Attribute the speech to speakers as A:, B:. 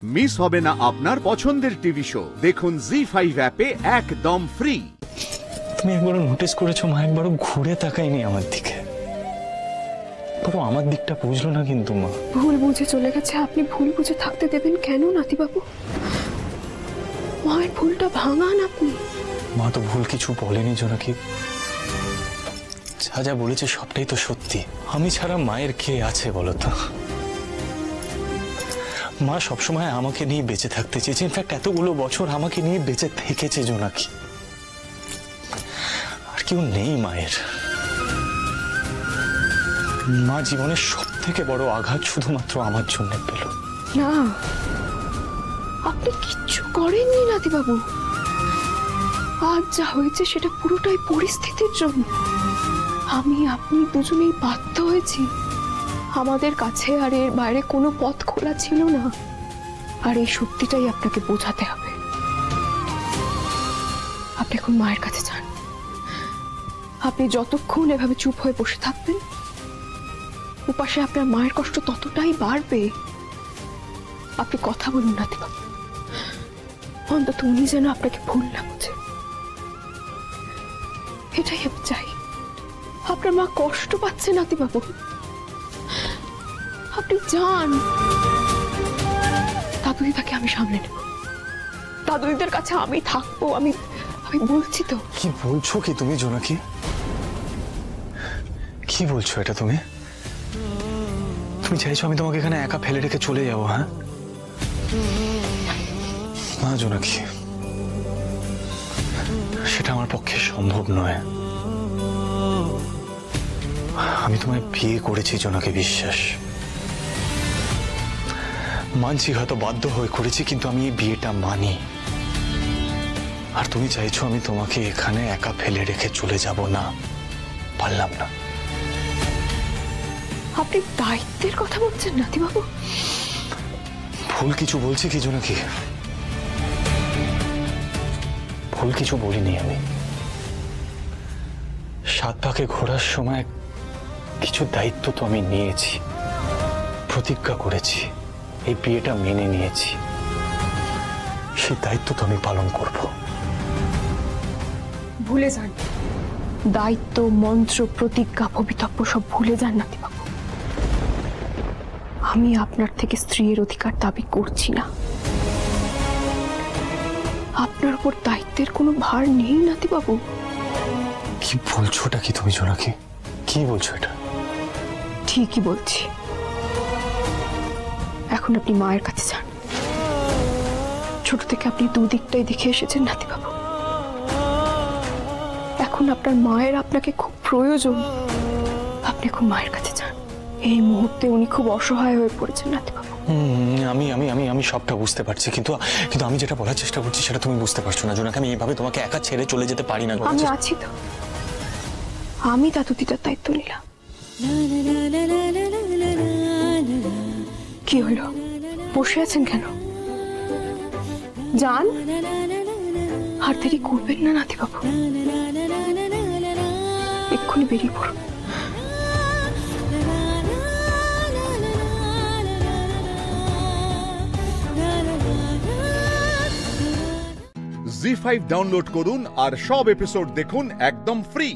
A: Miss হবে না আপনার পছন্দের টিভি শো। দেখুন জি5 অ্যাপে একদম ফ্রি।
B: তুমি একবারও নোটিস করেছো মা একবারও ঘুরে তাকায়নি আমার দিকে, পুরো আমার দিকটা বুঝলো না কিন্তু মা।
C: ভুল বুঝে চলে গেছে, আপনি ভুল বুঝে থাকতে দেবেন কেন নাতিবাবু? মায়ের ভুলটা ভাঙান আপনি।
B: মা তো ভুল কিছু বলেনি জোনাকি, যা যা বলেছে সবটাই তো সত্যি। আমি ছাড়া মায়ের কে আছে বলো তো? মা সবসময় আমাকে নিয়ে বেঁচে থাকতে চেয়েছে, ইনফ্যাক্ট এতগুলো বছর আমাকে নিয়ে বেঁচে থেকেছে জোনাকি। আর কেউ নেই মায়ের। মা জীবনের সব থেকে বড় আঘাত শুধুমাত্র আমার জন্য পেল।
C: না, আপনি কিচ্ছু করেননি নাতিবাবু। আজ যা হয়েছে সেটা পুরোটাই পরিস্থিতির জন্য। আমি আপনি দুজনেই বাধ্য হয়েছি। আমাদের কাছে আর এর বাইরে কোনো পথ খোলা ছিল না, আর এই সত্যিটাই আপনাকে বোঝাতে হবে। আপনি এখন মায়ের কাছে যান। আপনি যতক্ষণ এভাবে চুপ হয়ে বসে থাকবেন, উপাসে আপনার মায়ের কষ্ট ততটাই বাড়বে। আপনি কথা বলুন নাতিবাবু, অন্তত উনি যেন আপনাকে ভুল না বোঝে, এটাই আমি চাই। আপনার মা কষ্ট পাচ্ছে নাতিবাবু, আপনি যান। দাদুদিদাকে আমি সামলে নেব, দাদুদিদের কাছে আমি থাকবো। আমি বলছি তো।
B: কি বলছো কি তুমি জোনাকি? কি বলছো এটা তুমি? তুমি চাইছো আমি তোমাকে এখানে একা ফেলে রেখে চলে যাবো? হ্যাঁ না জোনাকি, সেটা আমার পক্ষে সম্ভব নয়। আমি তোমায় বিয়ে করেছি জোনাকি, বিশ্বাস। মানছি হয়তো বাধ্য হয়ে করেছি, কিন্তু আমি এই বিয়েটা মানি। আর তুমি চাইছো আমি তোমাকে এখানে একা ফেলে রেখে চলে যাব? না, পারলাম না।
C: আপনি দায়িত্বের কথা বলছেন নাতিবাবু?
B: ভুল কিছু বলছি কি জোনাকি? ভুল কিছু বলিনি আমি। 7 পাকে ঘোরার সময় কিছু দায়িত্ব তো আমি নিয়েছি, প্রতিজ্ঞা করেছি, এই বিয়েটা মেনে নিয়েছি। সেই দায়িত্ব তো আমি পালন করব।
C: ভুলে যান দায়িত্ব, মন্ত্র, প্রতিজ্ঞা, ভবিতব্য সব ভুলে যান নাতিবাবু। আমি আপনার থেকে স্ত্রীর অধিকার দাবি করছি না। আপনার উপর দায়িত্বের কোনো ভার নেই নাতিবাবু।
B: কি বলছোটা কি তুমি জোনাকি? কি বলছো এটা?
C: ঠিকই বলছি। এখন আপনি মায়ের কাছে যান। ছোট থেকে আপনি দুদিকটাই দেখে এসেছেন নাতিবাবু। এখন আপনার মায়ের আপনাকে খুব প্রয়োজন। আপনি এখন মায়ের কাছে যান। এই মুহূর্তে উনি খুব অসহায় হয়ে পড়েছেন নাতিবাবু।
B: আমি আমি আমি আমি সবটা বুঝতে পারছি, কিন্তু আমি যেটা বলার চেষ্টা করছি সেটা তুমি বুঝতে পারছো না জোনাকি। আমি এইভাবে তোমাকে একা ছেড়ে চলে যেতে পারি না।
C: আমি আছি তো, আমি দাদুদিদার দায়িত্ব নিলাম। কি হলো, বসে আছেন কেন? যান, আর দেরি করবেন না নাতিবাবু, এক্ষুনি বেরিয়ে পড়ুন।
A: জি5 ডাউনলোড করুন আর সব এপিসোড দেখুন একদম ফ্রি।